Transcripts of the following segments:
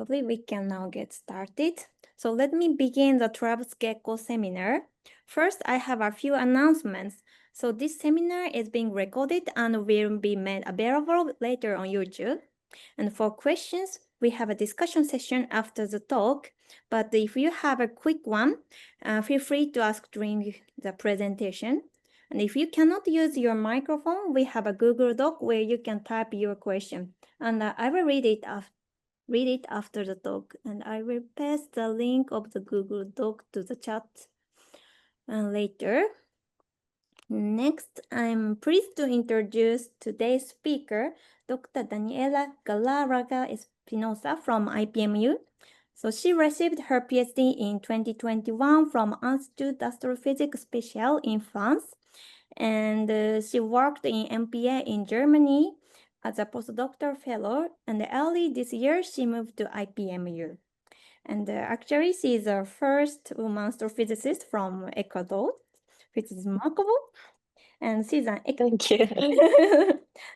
Probably we can now get started. So let me begin the 12th GECKO seminar. First, I have a few announcements. So this seminar is being recorded and will be made available later on YouTube. And for questions, we have a discussion session after the talk. But if you have a quick one, feel free to ask during the presentation. And if you cannot use your microphone, we have a Google Doc where you can type your question. And I will read it after the talk. And I will paste the link of the Google Doc to the chat later. Next, I'm pleased to introduce today's speaker, Dr. Daniela Galarraga Espinosa from IPMU. So she received her PhD in 2021 from Institut d'Astrophysique Spéciale in France. And she worked in MPA in Germany as a postdoctoral fellow. And early this year, she moved to IPMU. And actually, she is the first woman astrophysicist from Ecuador, which is remarkable. And she's an Thank you.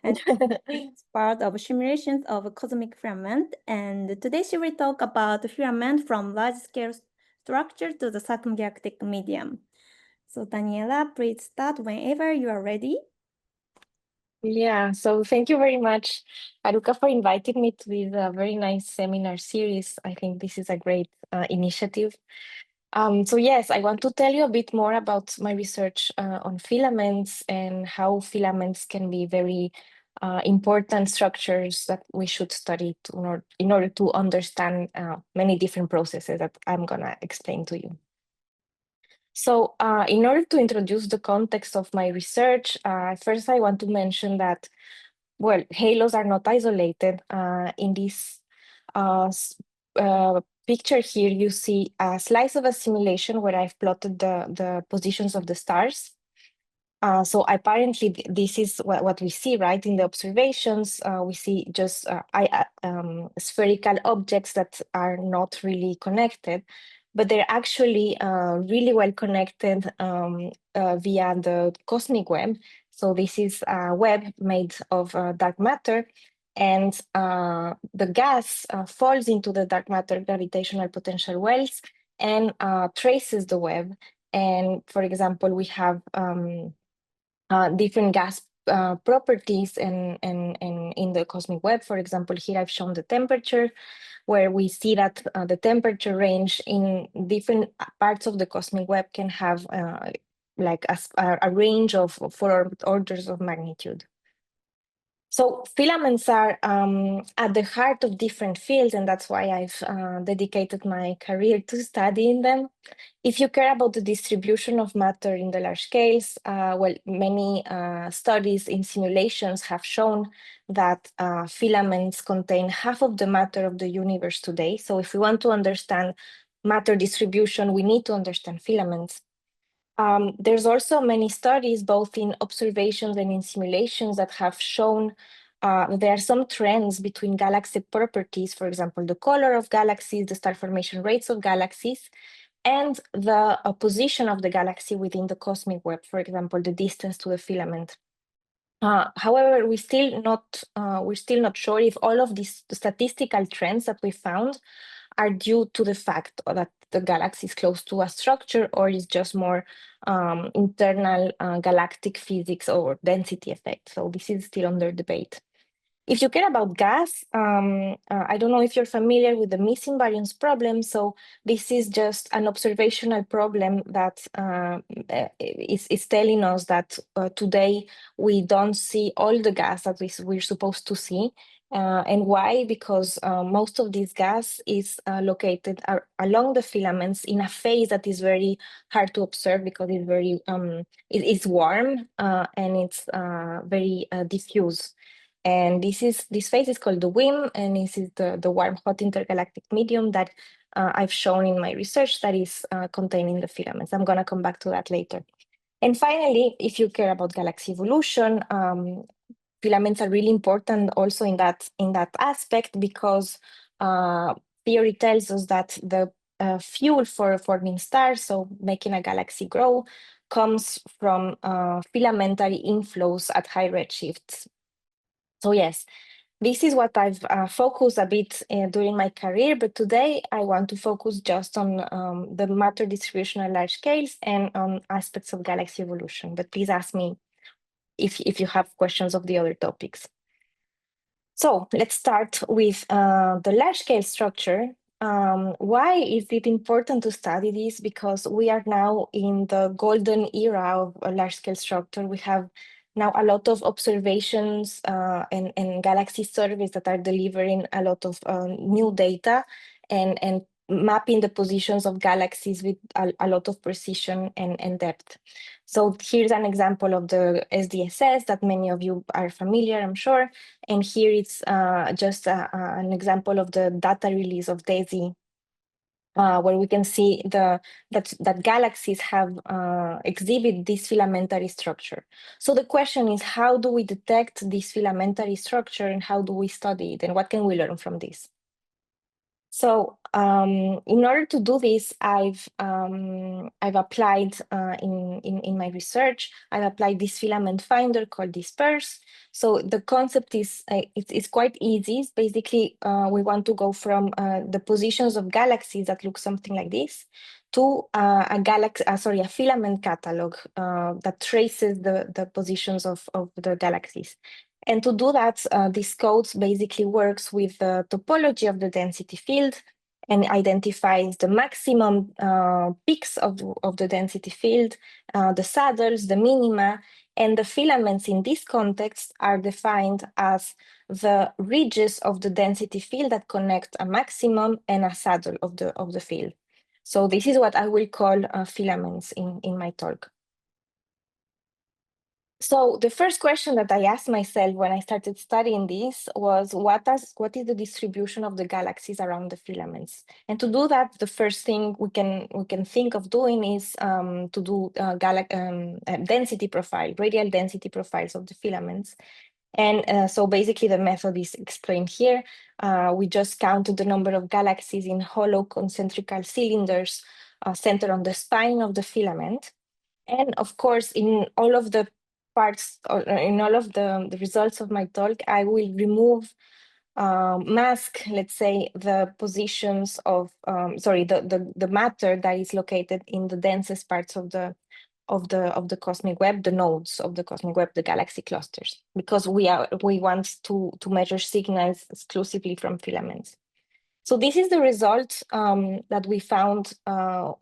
and it's part of simulations of cosmic filament. And today she will talk about filament from large-scale structure to the circumgalactic medium. So Daniela, please start whenever you are ready. Yeah, so thank you very much, Aruka, for inviting me to this very nice seminar series. I think this is a great initiative. So yes, I want to tell you a bit more about my research on filaments and how filaments can be very important structures that we should study in order to understand many different processes that I'm gonna explain to you. So in order to introduce the context of my research, first I want to mention that, well, halos are not isolated. In this picture here, you see a slice of a simulation where I've plotted the positions of the stars. So apparently this is what we see, right? In the observations, we see just spherical objects that are not really connected, but they're actually really well connected via the cosmic web. So this is a web made of dark matter, and the gas falls into the dark matter gravitational potential wells and traces the web. And for example, we have different gas properties and in the cosmic web. For example, here I've shown the temperature, where we see that the temperature range in different parts of the cosmic web can have like a range of 4 orders of magnitude. So filaments are at the heart of different fields, and that's why I've dedicated my career to studying them. If you care about the distribution of matter in the large scales, well, many studies in simulations have shown that filaments contain half of the matter of the universe today. So if we want to understand matter distribution, we need to understand filaments. There's also many studies, both in observations and in simulations, that have shown there are some trends between galaxy properties, for example, the color of galaxies, the star formation rates of galaxies, and the position of the galaxy within the cosmic web, for example, the distance to the filament. However, we're still not sure if all of these statistical trends that we found are due to the fact that the galaxy is close to a structure, or is just more internal galactic physics or density effect. So this is still under debate. If you care about gas, I don't know if you're familiar with the missing baryons problem. So this is just an observational problem that is telling us that today we don't see all the gas that we're supposed to see. And why? Because most of this gas is located along the filaments in a phase that is very hard to observe, because it's very it's warm and it's very diffuse. And this phase is called the WIM, and this is the warm hot intergalactic medium that I've shown in my research that is contained in the filaments. I'm going to come back to that later. And finally, if you care about galaxy evolution, filaments are really important also in that aspect, because theory tells us that the fuel for forming stars, so making a galaxy grow, comes from filamentary inflows at high redshifts. So yes, This is what I've focused a bit during my career, but today I want to focus just on the matter distribution at large scales and on aspects of galaxy evolution. But please ask me if you have questions of the other topics. So let's start with the large scale structure. Why is it important to study this? Because we are now in the golden era of a large scale structure. We have now a lot of observations and galaxy surveys that are delivering a lot of new data and mapping the positions of galaxies with a lot of precision and depth. So here's an example of the SDSS that many of you are familiar, I'm sure. And here it's just an example of the data release of DESI, where we can see that galaxies have exhibit this filamentary structure. So the question is, how do we detect this filamentary structure and how do we study it and what can we learn from this? So in order to do this, I've applied in my research, I've applied this filament finder called Disperse. So the concept is it's quite easy. It's basically, we want to go from the positions of galaxies that look something like this to a filament catalog that traces the positions of the galaxies. And to do that, this code basically works with the topology of the density field and identifies the maximum peaks of the density field, the saddles, the minima, and the filaments in this context are defined as the ridges of the density field that connect a maximum and a saddle of the field. So this is what I will call filaments in my talk. So the first question that I asked myself when I started studying this was, what is the distribution of the galaxies around the filaments? And to do that, the first thing we can think of doing is to do density profile, radial density profiles of the filaments. And so basically the method is explained here. We just counted the number of galaxies in hollow concentrical cylinders centered on the spine of the filament. And of course, in all of the parts, or in all of the results of my talk, I will remove, mask, let's say, the positions of, the matter that is located in the densest parts of the cosmic web, the nodes of the cosmic web, the galaxy clusters, because we want to measure signals exclusively from filaments. So this is the result that we found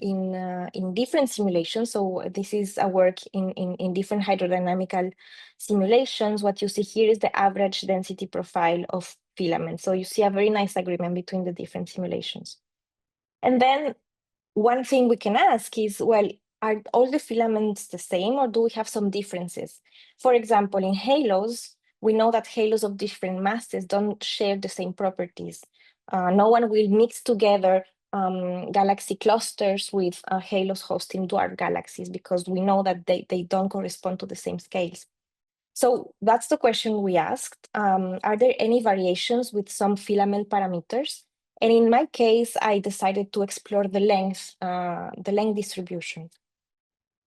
in different simulations. So this is a work in different hydrodynamical simulations. What you see here is the average density profile of filaments. So you see a very nice agreement between the different simulations. And then one thing we can ask is, well, are all the filaments the same or do we have some differences? For example, in halos, we know that halos of different masses don't share the same properties. No one will mix together galaxy clusters with halos hosting dwarf galaxies because we know that they don't correspond to the same scales. So that's the question we asked. Are there any variations with some filament parameters? And in my case, I decided to explore the length distribution.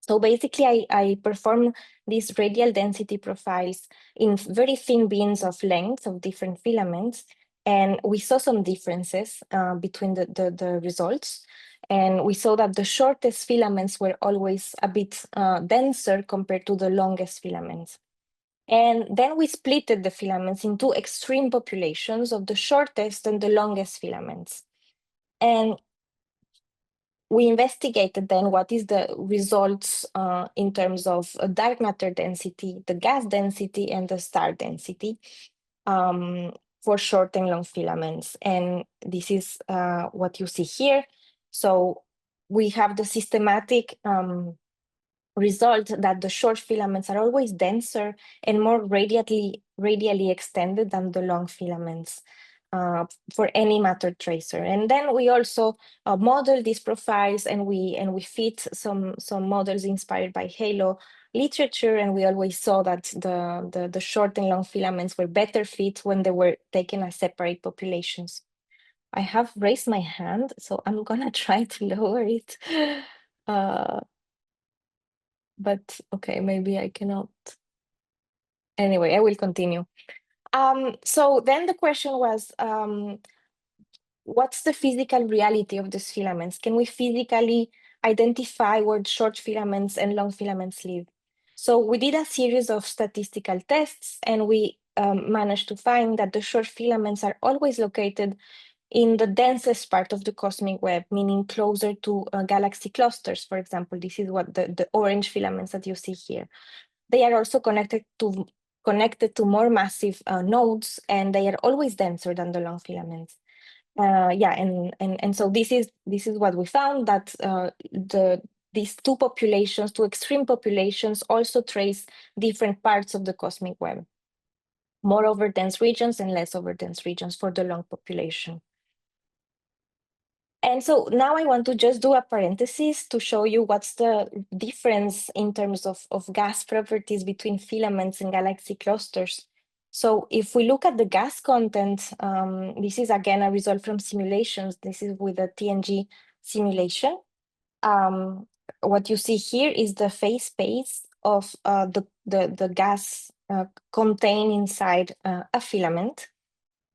So basically, I perform these radial density profiles in very thin beams of length of different filaments. And we saw some differences between the results. And we saw that the shortest filaments were always a bit denser compared to the longest filaments. And then we splitted the filaments into extreme populations of the shortest and the longest filaments. And we investigated then what is the results in terms of dark matter density, the gas density, and the star density for short and long filaments. And this is what you see here. So we have the systematic result that the short filaments are always denser and more radially extended than the long filaments for any matter tracer. And then we also model these profiles, and we fit some models inspired by halo literature, and we always saw that the short and long filaments were better fit when they were taken as separate populations. I have raised my hand, so I'm gonna try to lower it. But okay, maybe I cannot. Anyway, I will continue. So then the question was, what's the physical reality of these filaments? Can we physically identify where short filaments and long filaments live? So we did a series of statistical tests, and we managed to find that the short filaments are always located in the densest part of the cosmic web, meaning closer to galaxy clusters, for example. This is what the orange filaments that you see here. They are also connected to more massive nodes, and they are always denser than the long filaments. Yeah, and so this is what we found, that these two populations, two extreme populations, also trace different parts of the cosmic web, more over dense regions and less over dense regions for the long population. And so now I want to just do a parenthesis to show you what's the difference in terms of gas properties between filaments and galaxy clusters. So if we look at the gas content, this is again a result from simulations. This is with a TNG simulation. What you see here is the phase space of the gas contained inside a filament.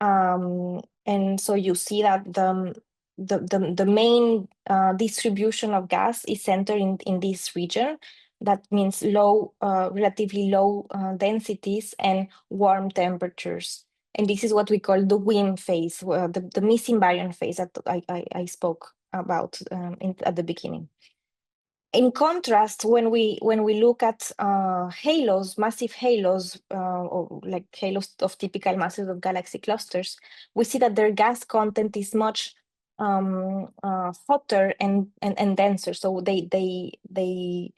And so you see that the main distribution of gas is centered in this region. That means relatively low densities and warm temperatures. And this is what we call the WIM phase, the missing baryon phase that I spoke about at the beginning. In contrast, when we look at halos, massive halos, or like halos of typical masses of galaxy clusters, we see that their gas content is much hotter and denser. So they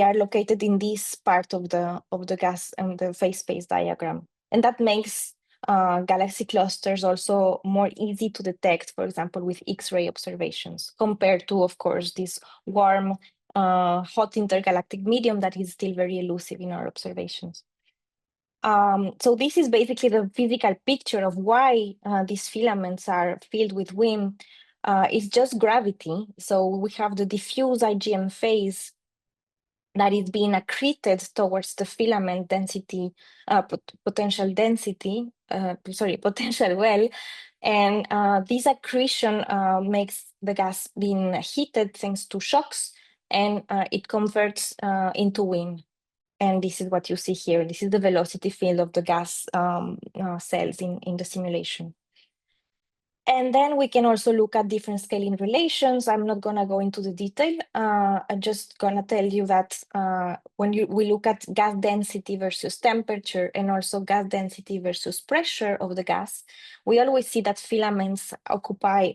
are located in this part of the gas and the phase space diagram, and that makes galaxy clusters also more easy to detect, for example, with X-ray observations, compared to, of course, this warm, hot intergalactic medium that is still very elusive in our observations. So this is basically the physical picture of why these filaments are filled with WIM. It's just gravity. So we have the diffuse IgM phase that is being accreted towards the filament density, potential well. And this accretion makes the gas being heated thanks to shocks, and it converts into WIM. And this is what you see here. This is the velocity field of the gas cells in the simulation. And then we can also look at different scaling relations. I'm not going to go into the detail. I'm just going to tell you that when we look at gas density versus temperature, and also gas density versus pressure of the gas, we always see that filaments occupy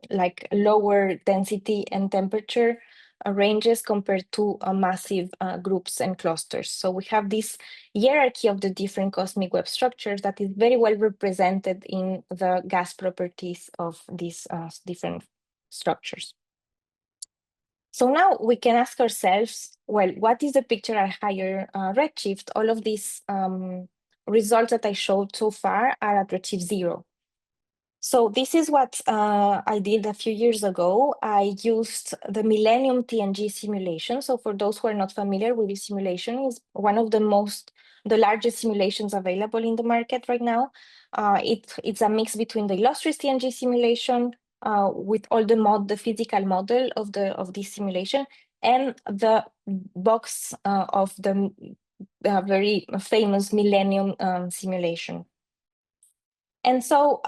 like lower density and temperature ranges compared to massive groups and clusters. So we have this hierarchy of the different cosmic web structures that is very well represented in the gas properties of these different structures. So now we can ask ourselves, well, what is the picture at higher redshift? All of these results that I showed so far are at redshift 0. So this is what I did a few years ago. I used the Millennium TNG simulation. So for those who are not familiar with this simulation, is one of the largest simulations available in the market right now. It's a mix between the illustrious TNG simulation with all the physical model of this simulation, and the box of the very famous Millennium simulation. And so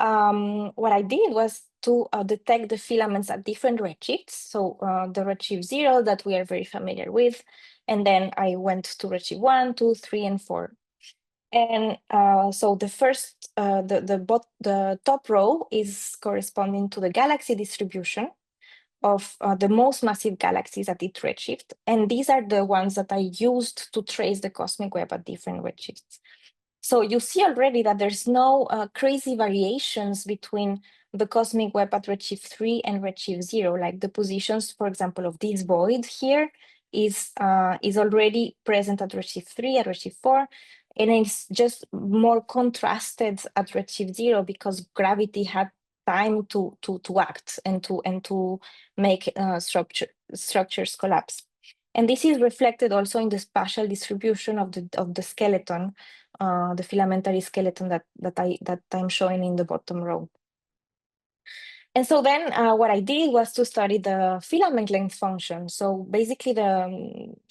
what I did was to detect the filaments at different redshifts. So the redshift 0 that we are very familiar with. And then I went to redshift 1, 2, 3, and 4. And so the first, the top row is corresponding to the galaxy distribution of the most massive galaxies at each redshift. And these are the ones that I used to trace the cosmic web at different redshifts. So you see already that there's no crazy variations between the cosmic web at redshift 3 and redshift 0. Like the positions, for example, of this void here is already present at redshift 3, at redshift 4, and it's just more contrasted at redshift 0 because gravity had time to act and to make structures collapse. And this is reflected also in the spatial distribution of the skeleton, the filamentary skeleton that I'm showing in the bottom row. And so then what I did was to study the filament length function. So basically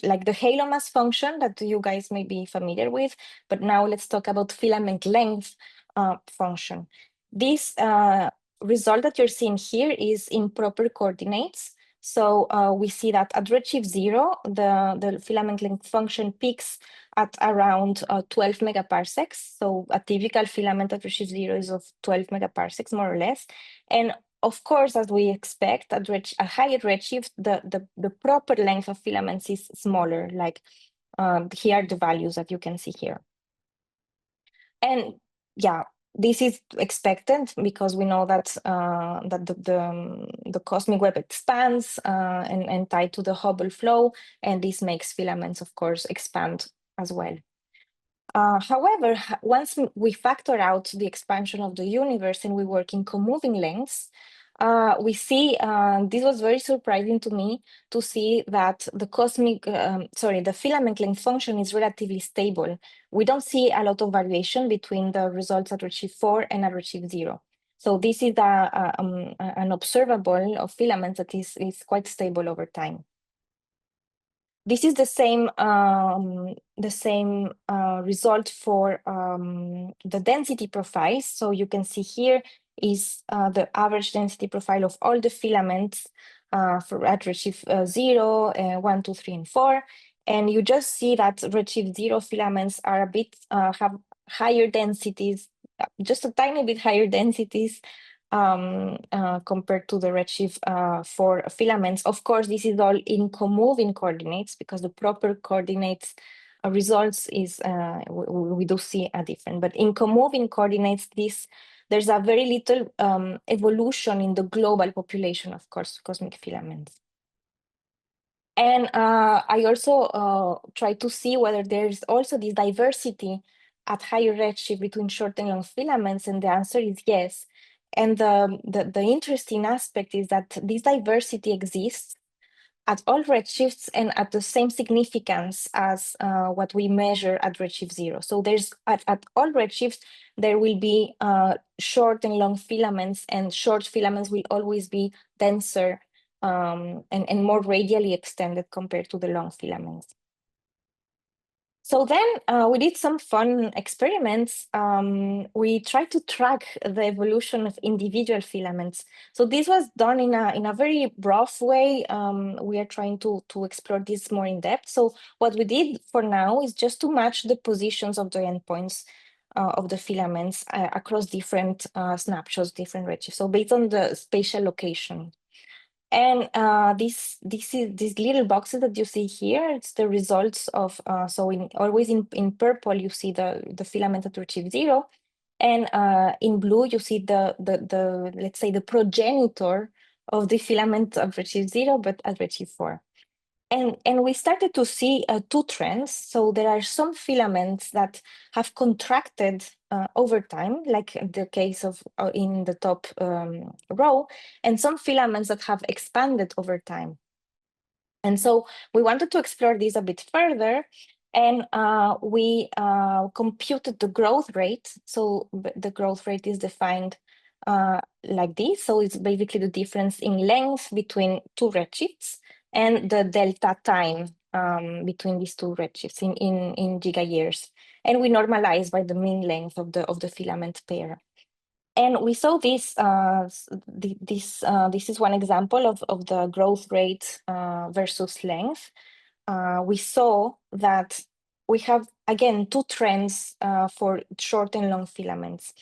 like the halo mass function that you guys may be familiar with, but now let's talk about filament length function. This result that you're seeing here is in proper coordinates. So we see that at redshift 0, the filament length function peaks at around 12 megaparsecs. So a typical filament at redshift 0 is of 12 megaparsecs, more or less. And of course, as we expect, at a higher redshift, the proper length of filaments is smaller, like here are the values that you can see here. And yeah, this is expected because we know that the cosmic web expands and tied to the Hubble flow, and this makes filaments, of course, expand as well. However, once we factor out the expansion of the universe and we work in co-moving lengths, we see, this was very surprising to me to see that the filament length function is relatively stable. We don't see a lot of variation between the results at redshift 4 and at redshift 0. So this is an observable of filaments that is quite stable over time. This is the same result for the density profiles. So you can see here is the average density profile of all the filaments for at redshift 0, 1, 2, 3, and 4. And you just see that redshift 0 filaments are a bit have higher densities, just a tiny bit higher densities compared to the redshift 4 filaments. Of course, this is all in co-moving coordinates because the proper coordinates results is, we do see a difference. But in co-moving coordinates, there's a very little evolution in the global population of cosmic filaments. And I also try to see whether there's also this diversity at higher redshift between short and long filaments, and the answer is yes. And the interesting aspect is that this diversity exists at all redshifts and at the same significance as what we measure at redshift 0. So there's at all redshifts, there will be short and long filaments, and short filaments will always be denser and more radially extended compared to the long filaments. So then we did some fun experiments. We tried to track the evolution of individual filaments. So this was done in a very rough way. We are trying to explore this more in depth. So what we did for now is just to match the positions of the endpoints of the filaments across different snapshots, different redshifts. So based on the spatial location. And these little boxes that you see here, it's the results of, so always in purple, you see the filament at redshift 0. And in blue, you see the let's say the progenitor of the filament at redshift 0, but at redshift 4. And we started to see two trends. So there are some filaments that have contracted over time, like the case of in the top row, and some filaments that have expanded over time. And so we wanted to explore this a bit further, and we computed the growth rate. So the growth rate is defined like this. So it's basically the difference in length between two redshifts and the delta time between these two redshifts in gigayears. And we normalize by the mean length of the filament pair. And we saw this, this is one example of the growth rate versus length. We saw that we have, again, two trends for short and long filaments.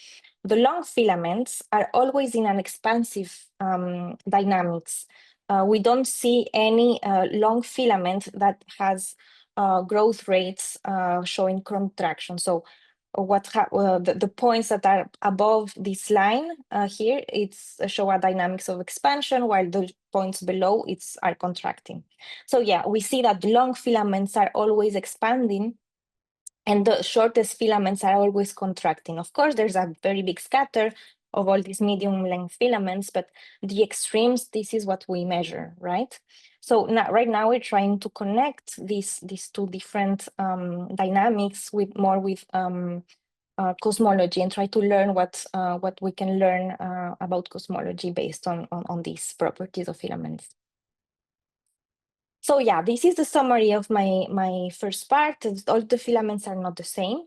The long filaments are always in an expansive dynamics. We don't see any long filament that has growth rates showing contraction. So the points that are above this line here, it's show a dynamics of expansion, while the points below are contracting. So yeah, we see that long filaments are always expanding and the shortest filaments are always contracting. Of course, there's a very big scatter of all these medium length filaments, but the extremes, this is what we measure, right? So now, right now we're trying to connect these two different dynamics with cosmology and try to learn what we can learn about cosmology based on these properties of filaments. So yeah, this is the summary of my first part. All the filaments are not the same.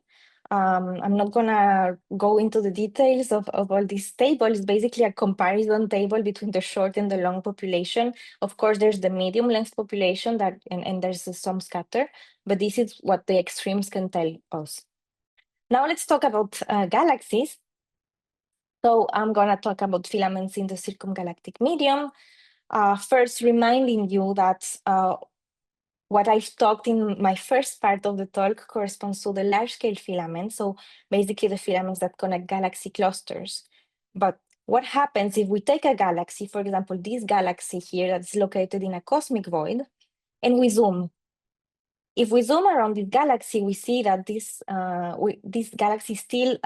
I'm not gonna go into the details of all these tables. It's basically a comparison table between the short and the long population. Of course, there's the medium length population and there's some scatter, but this is what the extremes can tell us. Now let's talk about galaxies. So I'm gonna talk about filaments in the circumgalactic medium. First, reminding you that what I've talked in my first part of the talk corresponds to the large-scale filaments, so basically the filaments that connect galaxy clusters. But what happens if we take a galaxy, for example, this galaxy here that's located in a cosmic void, and we zoom? If we zoom around this galaxy, we see that this galaxy still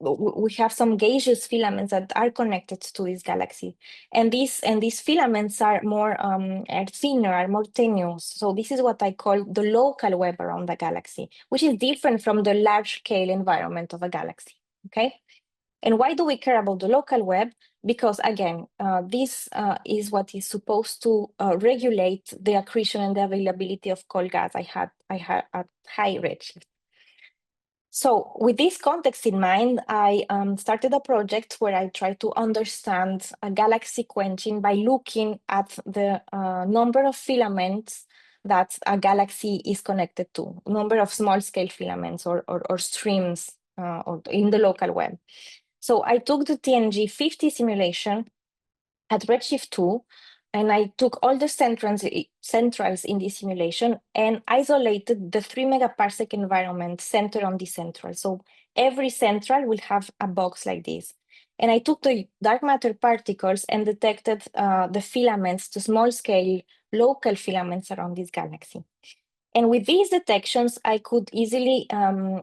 we have some gaseous filaments that are connected to this galaxy, and these filaments are are thinner, are more tenuous. So this is what I call the local web around the galaxy, which is different from the large scale environment of a galaxy. Okay. And why do we care about the local web? Because again, this is what is supposed to regulate the accretion and the availability of cold gas I had at high redshift. So with this context in mind, I started a project where I try to understand galaxy quenching by looking at the number of filaments that a galaxy is connected to, number of small scale filaments or streams or in the local web. So I took the TNG 50 simulation at redshift 2, and I took all the centrals in this simulation and isolated the 3 megaparsec environment centered on the central. So every central will have a box like this. And I took the dark matter particles and detected the filaments, the small scale local filaments around this galaxy. And with these detections, I could easily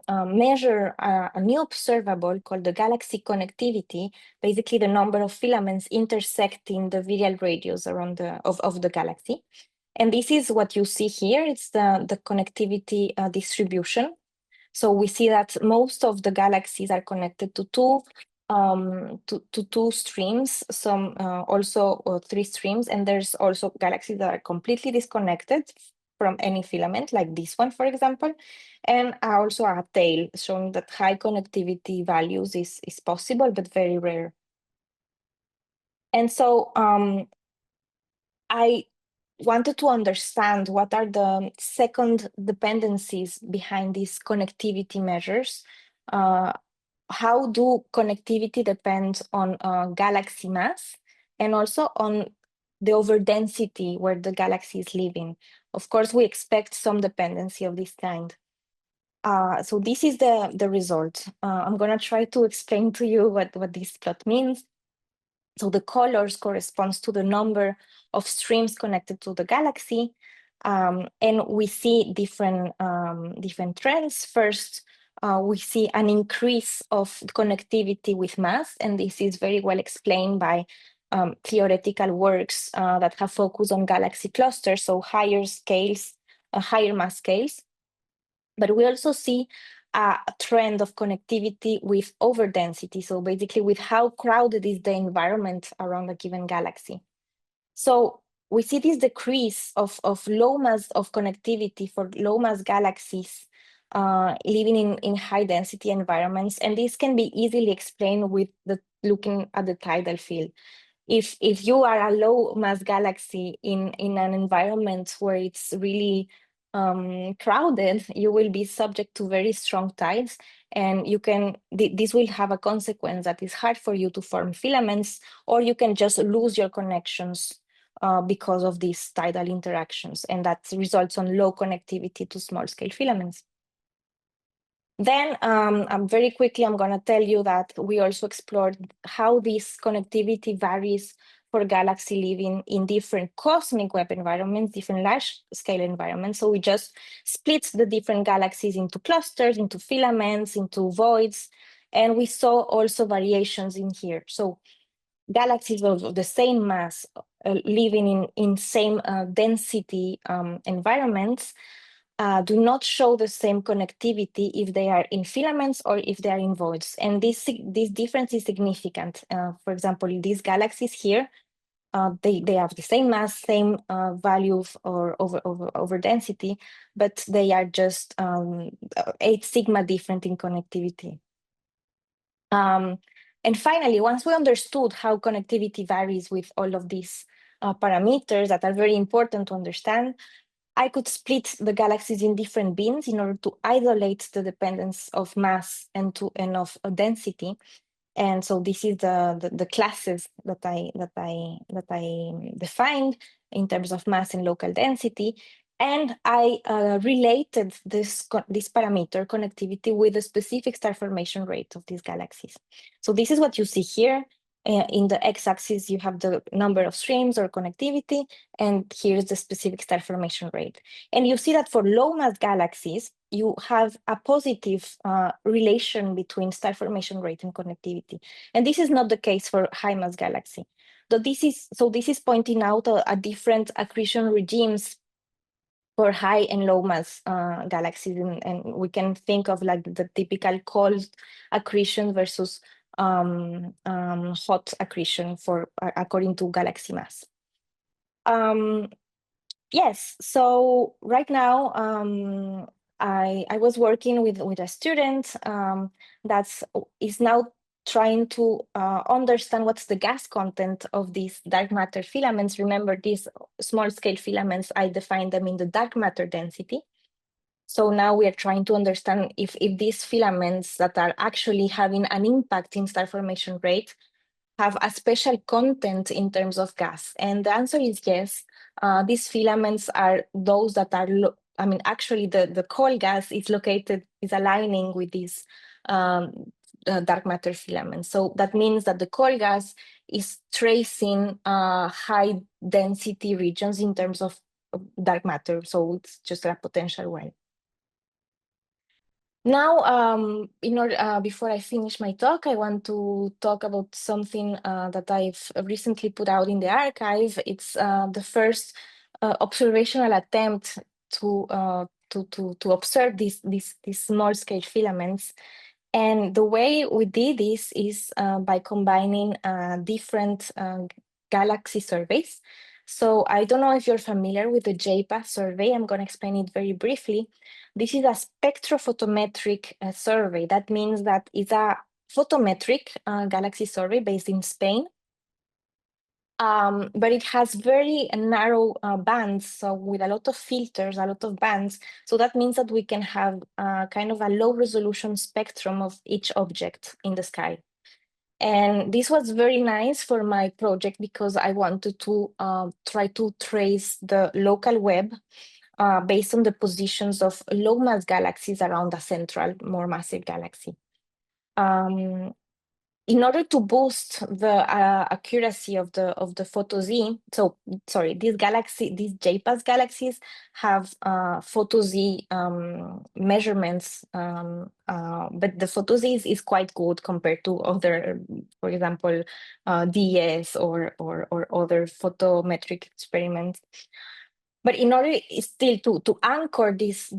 measure a new observable called the galaxy connectivity, basically the number of filaments intersecting the virial radius around of the galaxy. And this is what you see here. It's the connectivity distribution. So we see that most of the galaxies are connected to two streams, some also 3 streams, and there's also galaxies that are completely disconnected from any filament, like this one, for example, and also a tail showing that high connectivity values is possible, but very rare. And so I wanted to understand what are the second dependencies behind these connectivity measures. How do connectivity depend on galaxy mass and also on the overdensity where the galaxy is living? Of course, we expect some dependency of this kind. So this is the result. I'm going to try to explain to you what this plot means. So the colors corresponds to the number of streams connected to the galaxy. And we see different trends. First, we see an increase of connectivity with mass, and this is very well explained by theoretical works that have focused on galaxy clusters, so higher scales, higher mass scales. But we also see a trend of connectivity with overdensity, so basically with how crowded is the environment around a given galaxy. So we see this decrease of low mass of connectivity for low mass galaxies living in high density environments, and this can be easily explained with looking at the tidal field. If you are a low mass galaxy in an environment where it's really crowded, you will be subject to very strong tides, and this will have a consequence that is hard for you to form filaments, or you can just lose your connections because of these tidal interactions, and that results on low connectivity to small scale filaments. Then very quickly, I'm going to tell you that we also explored how this connectivity varies for galaxy living in different cosmic web environments, different large scale environments. So we just split the different galaxies into clusters, into filaments, into voids, and we saw also variations in here. So galaxies of the same mass living in same density environments do not show the same connectivity if they are in filaments or if they are in voids. And this difference is significant. For example, these galaxies here, they have the same mass, same value or over density, but they are just 8 sigma different in connectivity. And finally, once we understood how connectivity varies with all of these parameters that are very important to understand, I could split the galaxies in different bins in order to isolate the dependence of mass and of density. And so this is the classes that I defined in terms of mass and local density. And I related this parameter connectivity with the specific star formation rate of these galaxies. So this is what you see here. In the x-axis, you have the number of streams or connectivity, and here's the specific star formation rate. And you see that for low mass galaxies, you have a positive relation between star formation rate and connectivity. And this is not the case for high mass galaxy. So this is pointing out a different accretion regimes for high and low mass galaxies, and we can think of like the typical cold accretion versus hot accretion for according to galaxy mass. Yes, so right now I was working with a student that is now trying to understand what's the gas content of these dark matter filaments. Remember, these small scale filaments, I define them in the dark matter density. So now we are trying to understand if these filaments that are actually having an impact in star formation rate have a special content in terms of gas. And the answer is yes. These filaments are those that are, actually the coal gas is aligning with these dark matter filaments. So that means that the coal gas is tracing high density regions in terms of dark matter. So it's just a potential one. Now, in order, before I finish my talk, I want to talk about something that I've recently put out in the archive. It's the first observational attempt to observe these small scale filaments. And the way we did this is by combining different galaxy surveys. So I don't know if you're familiar with the JPA survey. I'm going to explain it very briefly. This is a spectrophotometric survey. That means that it's a photometric galaxy survey based in Spain. But it has very narrow bands, so with a lot of filters, a lot of bands. So that means that we can have kind of a low resolution spectrum of each object in the sky. And this was very nice for my project because I wanted to try to trace the local web based on the positions of low mass galaxies around a central, more massive galaxy. In order to boost the accuracy of the photo Z, so sorry, these JPAS galaxies have photo Z measurements, but the photo Z is quite good compared to other, for example, DES or other photometric experiments. But in order still to anchor this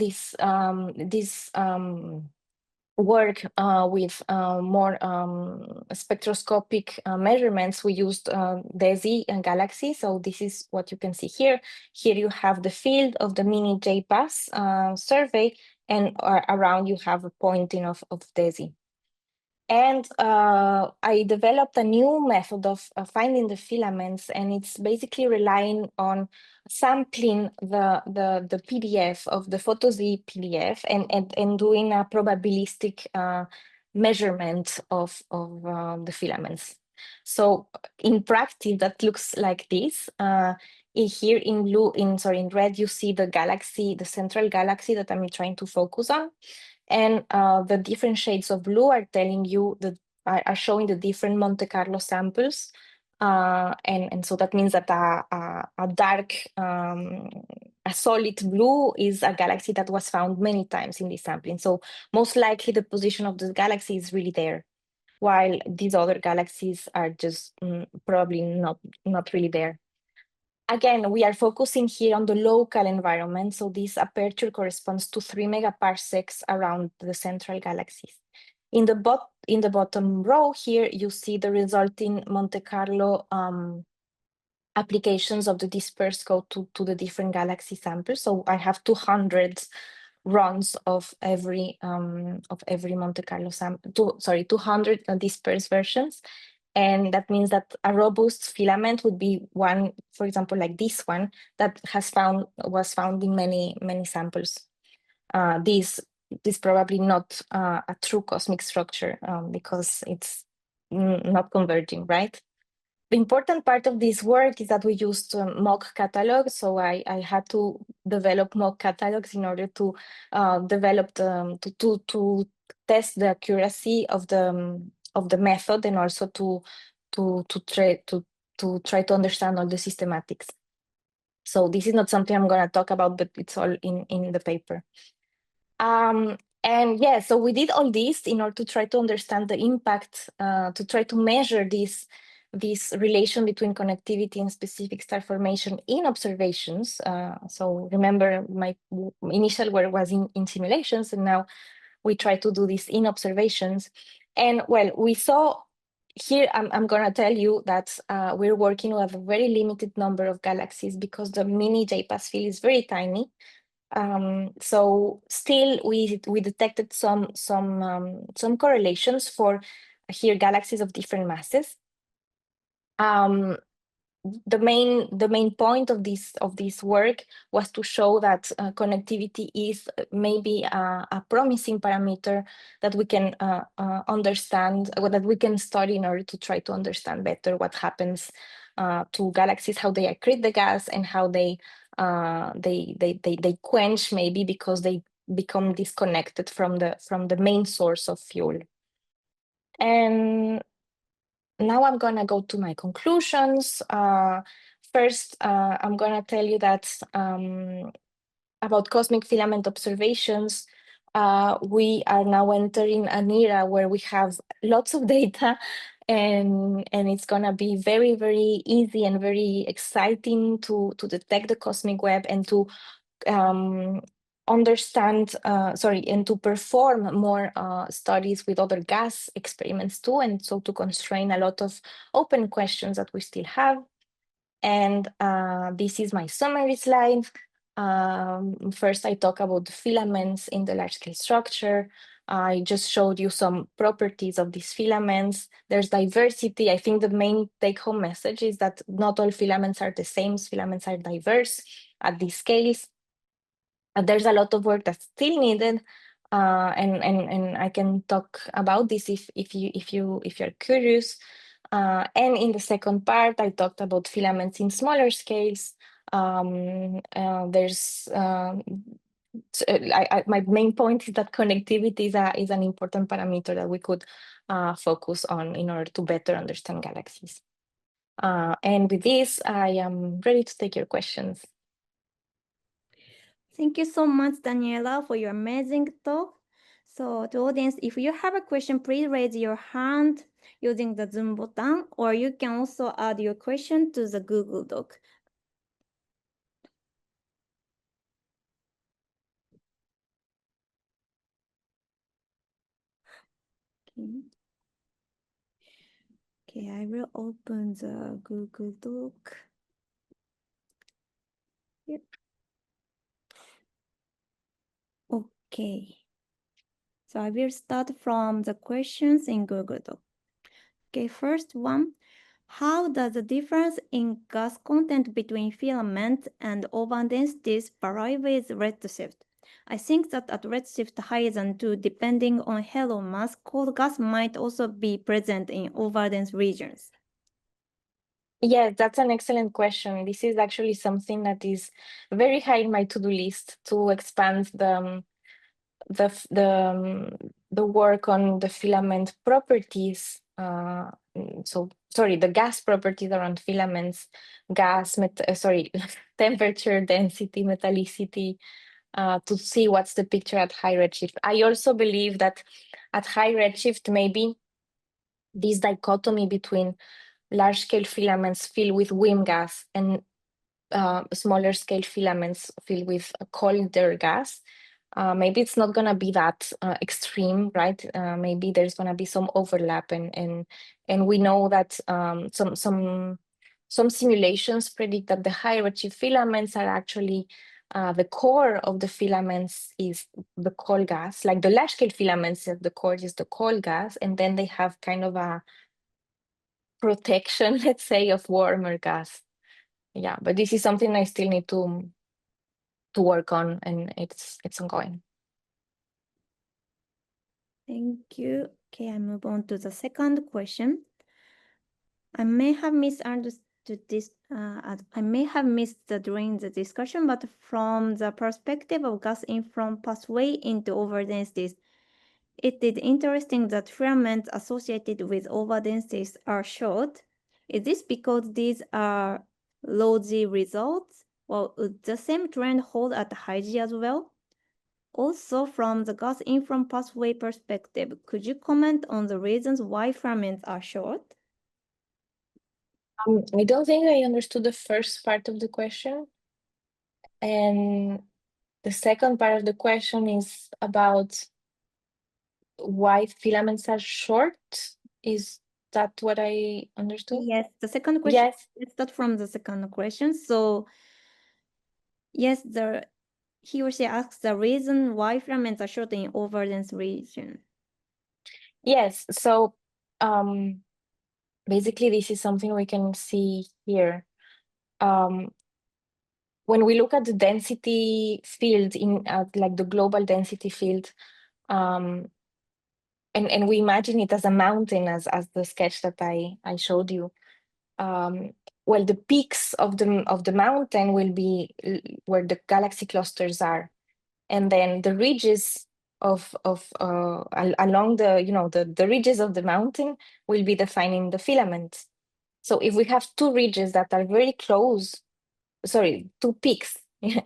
work with more spectroscopic measurements, we used DESI and Galaxy. So this is what you can see here. Here you have the field of the mini JPAS survey, and around you have a pointing of DESI. And I developed a new method of finding the filaments, and it's basically relying on sampling the PDF of the PhotoZ PDF and doing a probabilistic measurement of the filaments. So in practice, that looks like this. Here in red, you see the galaxy, the central galaxy that I'm trying to focus on. And the different shades of blue are telling you are showing the different Monte Carlo samples. And so that means that a dark, a solid blue is a galaxy that was found many times in this sampling. So most likely the position of this galaxy is really there, while these other galaxies are just probably not really there. again, we are focusing here on the local environment. So this aperture corresponds to 3 megaparsecs around the central galaxies. In the bottom row here, you see the resulting Monte Carlo applications of the dispersed code to the different galaxy samples. So I have 200 runs of every Monte Carlo sample, 200 dispersed versions. And that means that a robust filament would be one, for example, like this one that was found in many samples. This probably not a true cosmic structure because it's not converging, right? The important part of this work is that we used mock catalogs. So I had to develop mock catalogs in order to develop to test the accuracy of the method, and also to try to understand all the systematics. So this is not something I'm going to talk about, but it's all in the paper. And yeah, so we did all this in order to try to understand the impact, to try to measure this relation between connectivity and specific star formation in observations. So remember, my initial work was in simulations, and now we try to do this in observations. And well, we saw here, I'm going to tell you that we're working with a very limited number of galaxies because the mini JPAS field is very tiny. So still we detected some correlations for here galaxies of different masses. The main point of this work was to show that connectivity is maybe a promising parameter that we can understand, or that we can study in order to try to understand better what happens to galaxies, how they accrete the gas, and how they quench, maybe because they become disconnected from the main source of fuel. And now I'm going to go to my conclusions. First, I'm going to tell you that about cosmic filament observations, we are now entering an era where we have lots of data, and it's going to be very, very easy and very exciting to detect the cosmic web and to understand, and to perform more studies with other gas experiments too, and so to constrain a lot of open questions that we still have. And this is my summary slide. First, I talk about the filaments in the large-scale structure. I just showed you some properties of these filaments. There's diversity. I think the main take-home message is that not all filaments are the same. Filaments are diverse at these scales. There's a lot of work that's still needed, and I can talk about this if you're curious. And in the second part, I talked about filaments in smaller scales. There's my main point is that connectivity is an important parameter that we could focus on in order to better understand galaxies. And with this, I am ready to take your questions. Thank you so much, Daniela, for your amazing talk. So to audience, if you have a question, please raise your hand using the Zoom button, or you can also add your question to the Google Doc. Okay, I will open the Google Doc. Yep. Okay. So I will start from the questions in Google Doc. Okay, first one. How does the difference in gas content between filament and overdensities vary with redshift? I think that at redshift higher than 2, depending on halo mass, cold gas might also be present in overdense regions. Yes, that's an excellent question. This is actually something that is very high in my to-do list, to expand the work on the filament properties. The gas properties around filaments, temperature, density, metallicity, to see what's the picture at high redshift. I also believe that at high redshift, maybe this dichotomy between large-scale filaments filled with WIM gas and smaller scale filaments filled with a colder gas. Maybe it's not gonna be that extreme, right? Maybe there's gonna be some overlap, and we know that some simulations predict that the high redshift filaments are actually the core of the filaments is the cold gas, like the large scale filaments, the core is the cold gas, and then they have kind of a protection, let's say, of warmer gas. Yeah, but this is something I still need to work on, and it's ongoing. Thank you. Okay, I move on to the second question. I may have misunderstood this. I may have missed during the discussion, but from the perspective of gas in from pathway into overdensities, it is interesting that filaments associated with overdensities are short. Is this because these are low G results? Well, would the same trend hold at high G as well? Also, from the gas in from pathway perspective, could you comment on the reasons why filaments are short? I don't think I understood the first part of the question. And the second part of the question is about why filaments are short. Is that what I understood? Yes, the second question. Yes. Let's start from the second question. So, yes, he or she asks the reason why filaments are short in overdense region. Yes. So basically, this is something we can see here. When we look at the density field in like the global density field, and we imagine it as a mountain, as the sketch that I showed you. Well, the peaks of the mountain will be where the galaxy clusters are, and then the ridges along the ridges of the mountain will be defining the filaments. So if we have two ridges that are very close, sorry, two peaks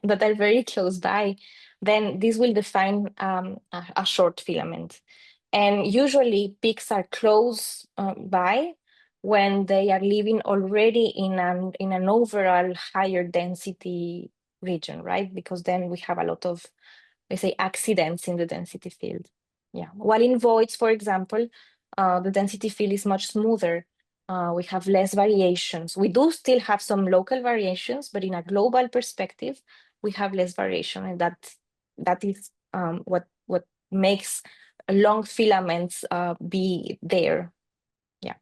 that are very close by, then this will define a short filament. And usually peaks are close by when they are living already in an overall higher density region, right? Because then we have a lot of, let's say, accidents in the density field. Yeah. While in voids, for example, the density field is much smoother. We have less variations. We do still have some local variations, but in a global perspective, we have less variation, and that is what makes long filaments be there. Yeah.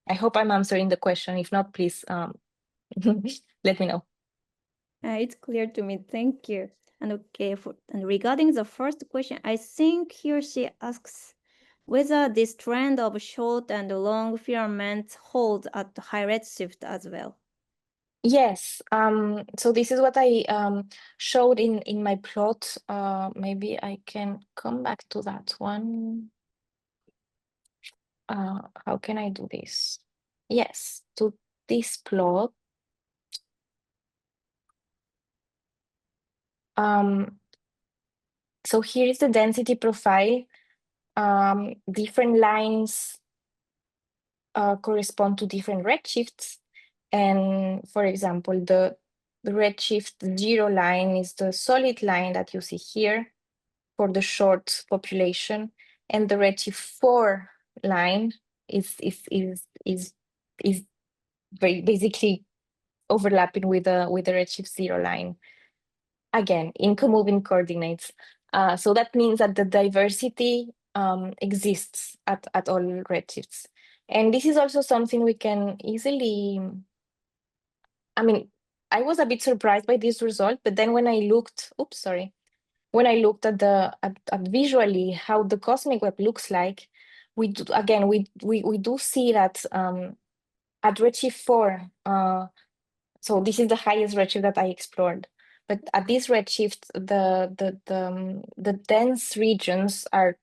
I hope I'm answering the question. If not, please let me know. It's clear to me. Thank you. And okay, and regarding the first question, I think he or she asks whether this trend of short and long filaments holds at high redshift as well. Yes. So this is what I showed in my plot. Maybe I can come back to that one. How can I do this? Yes, to this plot. So here is the density profile. Different lines correspond to different redshifts. And for example, the redshift 0 line is the solid line that you see here for the short population, and the redshift 4 line is very basically overlapping with the redshift 0 line. Again, in co-moving coordinates. So that means that the diversity exists at all redshifts. And this is also something we can easily, I mean, I was a bit surprised by this result, but then when I looked, when I looked at at visually how the cosmic web looks like, we do see that at redshift 4, so this is the highest redshift that I explored. But at this redshift, the dense regions are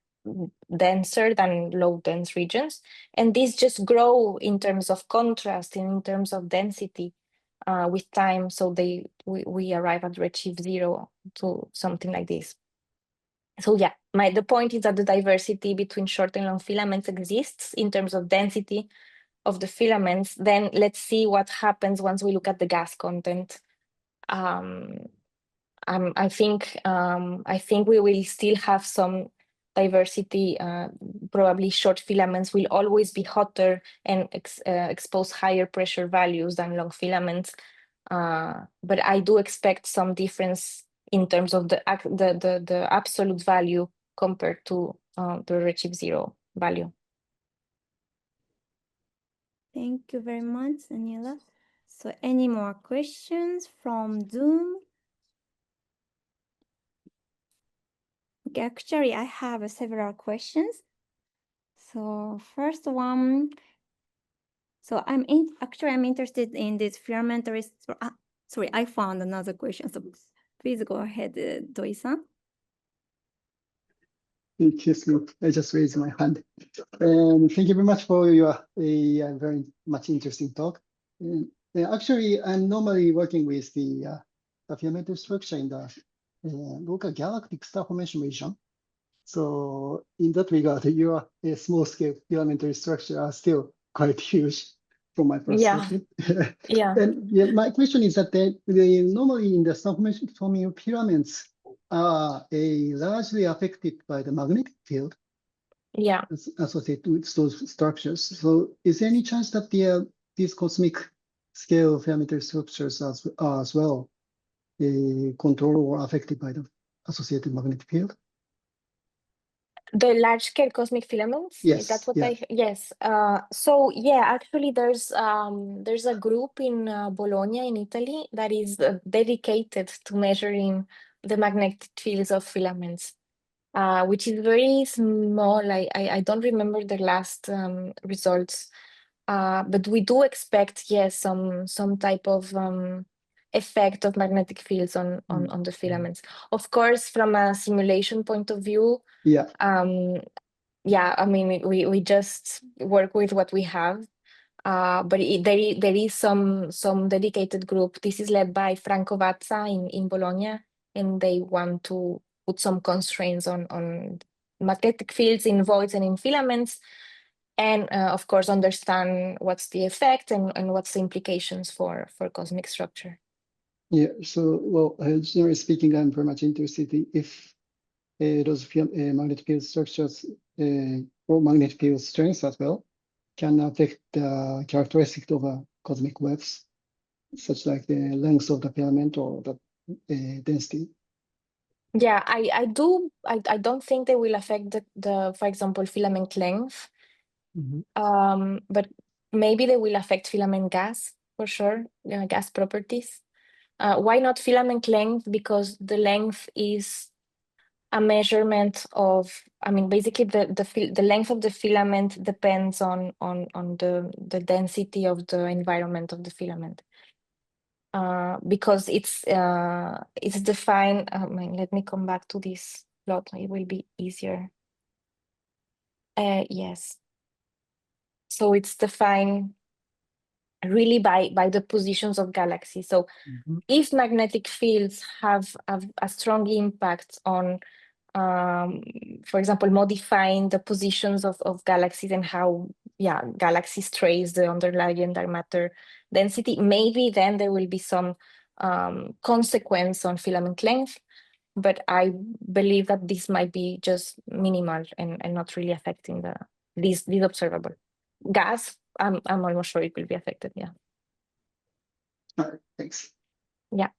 denser than low dense regions, and these just grow in terms of contrast and in terms of density with time. So we arrive at redshift 0 to something like this. So yeah, the point is that the diversity between short and long filaments exists in terms of density, of the filaments, then let's see what happens once we look at the gas content. I think we will still have some diversity. Probably short filaments will always be hotter and expose higher pressure values than long filaments. But I do expect some difference in terms of the absolute value compared to the Redshift 0 value. Thank you very much, Daniela. So any more questions from Zoom? Okay, actually, I have several questions. So first one, so I'm interested in this filamentary. Sorry, I found another question. So please go ahead, Doi-san. Excuse me, I just raised my hand. And thank you very much for your very much interesting talk. And, actually, I'm normally working with the filamentary structure in the local galactic star formation region. So in that regard, your small scale filamentary structure are still quite huge from my perspective. Yeah. And yeah, my question is that they normally in the star forming filaments are largely affected by the magnetic field Yeah. associated with those structures. So is there any chance that these cosmic scale filamentary structures are as well controlled or affected by the associated magnetic field? The large scale cosmic filaments? Yes. Is that what yeah. Yes. So yeah, actually there's a group in Bologna in Italy that is dedicated to measuring the magnetic fields of filaments, which is very small. I don't remember the last results, but we do expect, yes, some type of effect of magnetic fields on the filaments. Of course, from a simulation point of view, Yeah. yeah, I mean, we just work with what we have, but there is some dedicated group. This is led by Franco Vazza in Bologna, and they want to put some constraints on magnetic fields in voids and in filaments, and of course understand what's the effect and what's the implications for cosmic structure. Yeah. So, well, generally speaking, I'm very much interested if those magnetic field structures or magnetic field strengths as well can affect the characteristic of cosmic webs, such like the length of the filament or the density. Yeah, I don't think they will affect the for example, filament length. But maybe they will affect filament gas for sure, gas properties. Why not filament length? Because the length is a measurement of, I mean, basically the length of the filament depends on the density of the environment of the filament. Because it's defined. Let me come back to this plot. It will be easier. Yes. So it's defined really by the positions of galaxies. So if magnetic fields have a strong impact on, for example, modifying the positions of galaxies and how, galaxies trace the underlying dark matter density, maybe then there will be some consequence on filament length. But I believe that this might be just minimal and not really affecting these observable. Gas, I'm almost sure it will be affected. Yeah. All right, thanks. Yeah.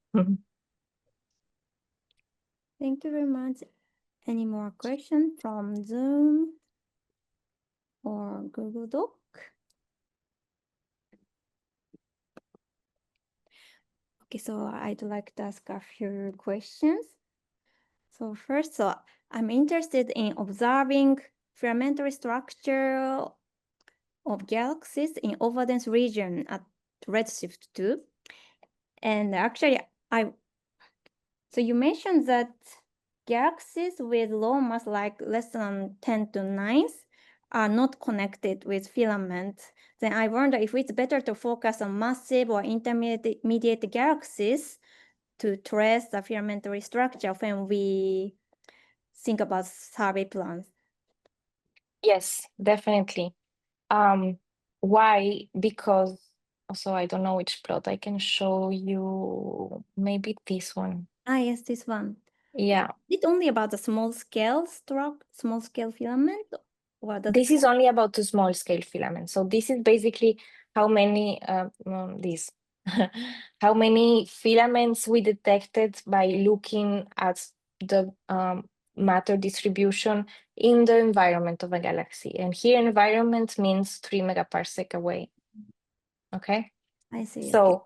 Thank you very much. Any more questions from Zoom or Google Doc? Okay, so I'd like to ask a few questions. So first, I'm interested in observing filamentary structure of galaxies in overdense region at redshift 2. And actually, so you mentioned that galaxies with low mass, like less than 10 to 9, are not connected with filament. Then I wonder if it's better to focus on massive or intermediate galaxies to trace the filamentary structure when we think about survey plans. Yes, definitely. Why? Because, so I don't know which plot I can show you. Maybe this one. Ah, yes, this one. Yeah, Is it only about the small scale small scale filament? Or the this is only about the small scale filaments. So this is basically how many these how many filaments we detected by looking at the matter distribution in the environment of a galaxy. And here environment means 3 megaparsec away. Okay. I see. Okay. So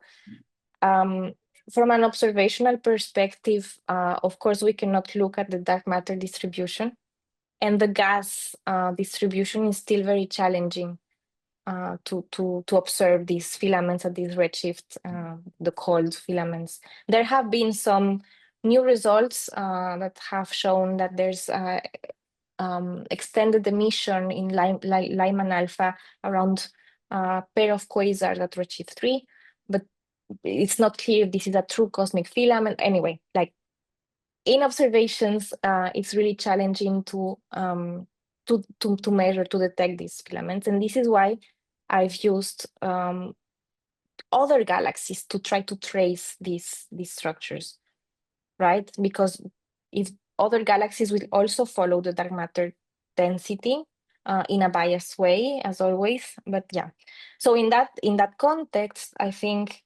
from an observational perspective, of course, we cannot look at the dark matter distribution, and the gas distribution is still very challenging to observe these filaments at this redshift, the cold filaments. There have been some new results that have shown that there's extended emission in Lyman alpha around a pair of quasars at redshift 3, but it's not clear if this is a true cosmic filament. Anyway, like in observations, it's really challenging to measure, to detect these filaments, and this is why I've used other galaxies to try to trace these structures, right? Because if other galaxies will also follow the dark matter density in a biased way, as always. But yeah, so in that context, I think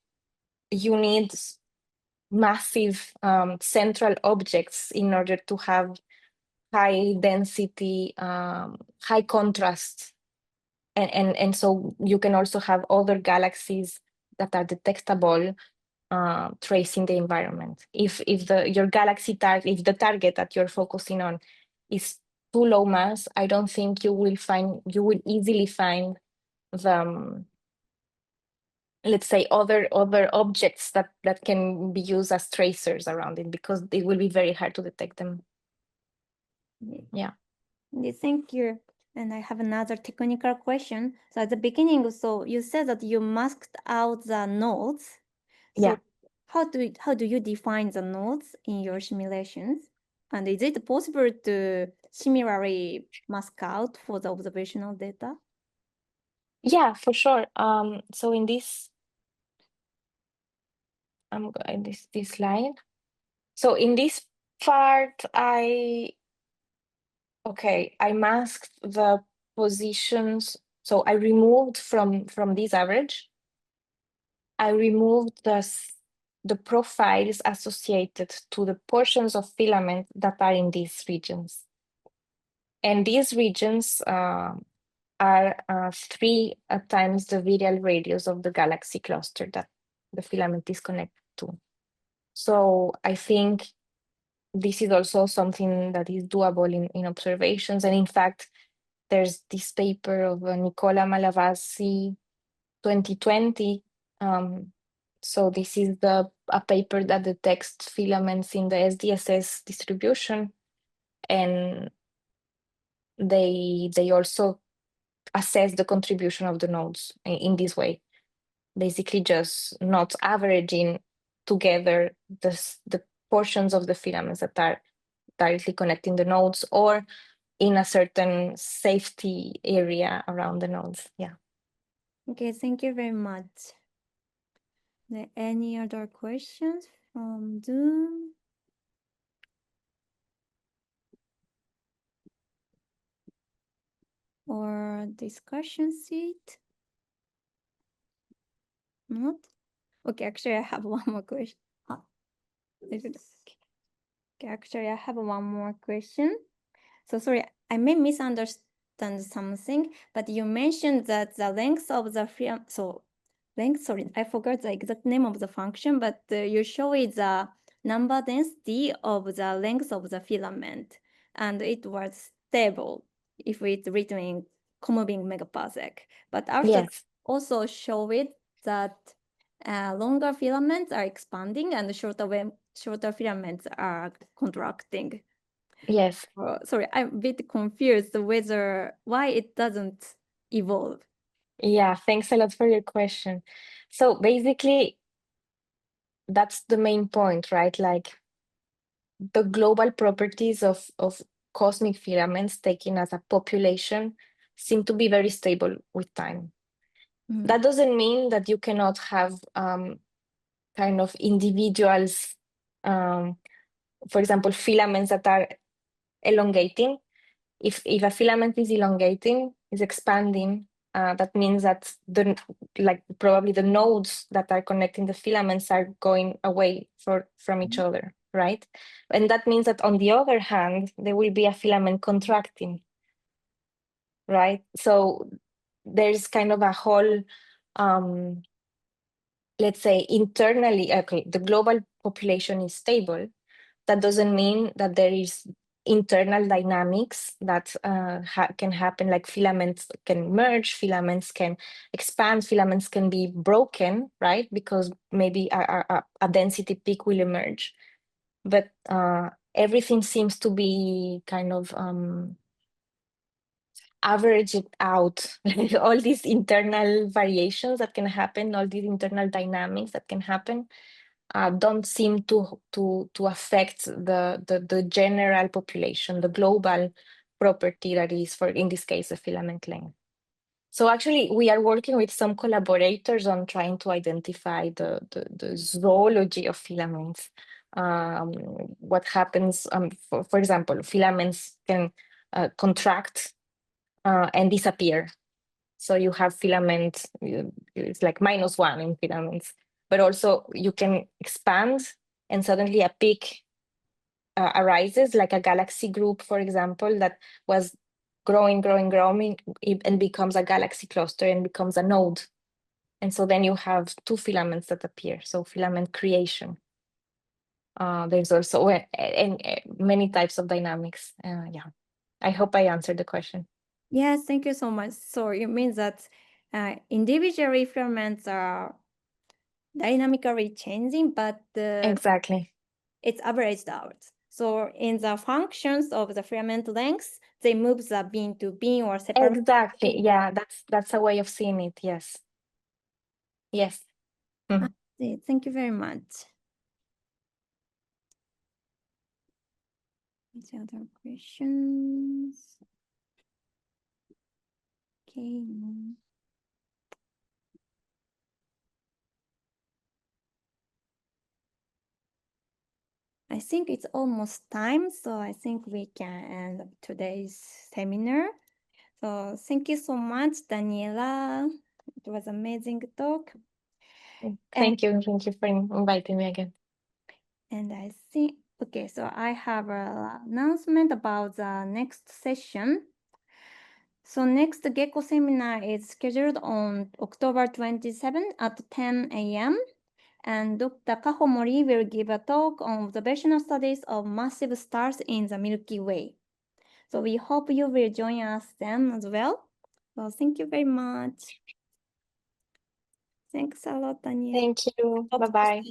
you need massive central objects in order to have high density, high contrast. And so you can also have other galaxies that are detectable tracing the environment. If your galaxy target, if the target that you're focusing on is too low mass, I don't think you will easily find the let's say other objects that can be used as tracers around it, because it will be very hard to detect them. Yeah. Thank you. And I have another technical question. So at the beginning, so you said that you masked out the nodes. So Yeah. how do you define the nodes in your simulations? And is it possible to similarly mask out for the observational data? Yeah, for sure. So in this, I'm going this slide. So in this part, I masked the positions. So I removed from this average, I removed the profiles associated to the portions of filament that are in these regions. And these regions are 3 times the virial radius of the galaxy cluster that the filament is connected to. So I think this is also something that is doable in observations. And in fact, there's this paper of Nicola Malavasi, 2020. So this is a paper that detects filaments in the SDSS distribution, and they also assess the contribution of the nodes in this way, basically just not averaging together the portions of the filaments that are directly connecting the nodes or in a certain safety area around the nodes. Yeah. Okay, thank you very much. Any other questions from Zoom? Or discussion seat? Not? Okay, actually I have one more question. Okay, actually I have one more question. So sorry, I may misunderstand something, but you mentioned that the length of the film, sorry, I forgot the exact name of the function, but you show it the number density of the length of the filament, and it was stable if it's written in moving megaparsec. But after Yes. also show it that longer filaments are expanding and shorter filaments are contracting. Yes. Sorry, I'm a bit confused why it doesn't evolve. Yeah, thanks a lot for your question. So basically, that's the main point, right? Like the global properties of cosmic filaments taken as a population seem to be very stable with time. Mm. That doesn't mean that you cannot have kind of individuals, for example, filaments that are elongating. If a filament is elongating, is expanding, that means that probably the nodes that are connecting the filaments are going away from each other, right? And that means that on the other hand, there will be a filament contracting, right? So there's kind of a whole, let's say internally, okay, the global population is stable. That doesn't mean that there is internal dynamics that can happen, like filaments can merge, filaments can expand, filaments can be broken, right? Because maybe a density peak will emerge. But everything seems to be kind of averaged out. All these internal variations that can happen, all these internal dynamics that can happen, don't seem to affect the general population, the global property that is, for in this case, the filament length. So actually, we are working with some collaborators on trying to identify the zoology of filaments. What happens, for example, filaments can contract and disappear. So you have filaments, it's like -1 in filaments, but also you can expand and suddenly a peak arises, like a galaxy group, for example, that was growing and becomes a galaxy cluster and becomes a node. And so then you have two filaments that appear, so filament creation. There's also many types of dynamics. Yeah, I hope I answered the question. Yes, thank you so much. So it means that individually filaments are dynamically changing, but Exactly. it's averaged out. So in the functions of the filament lengths, they move the beam to beam or separate. Exactly. Yeah, that's a way of seeing it. Yes. Yes. Thank you very much. Any other questions? Okay. I think it's almost time, so I think we can end today's seminar. So thank you so much, Daniela. It was amazing talk. Thank you. Thank you for inviting me again. And I think, okay, so I have an announcement about the next session. So next GECKO seminar is scheduled on October 27 at 10 a.m. And Dr. Kahomori will give a talk on observational studies of massive stars in the Milky Way. So we hope you will join us then as well. So thank you very much. Thanks a lot, Daniel. Thank you. Bye-bye.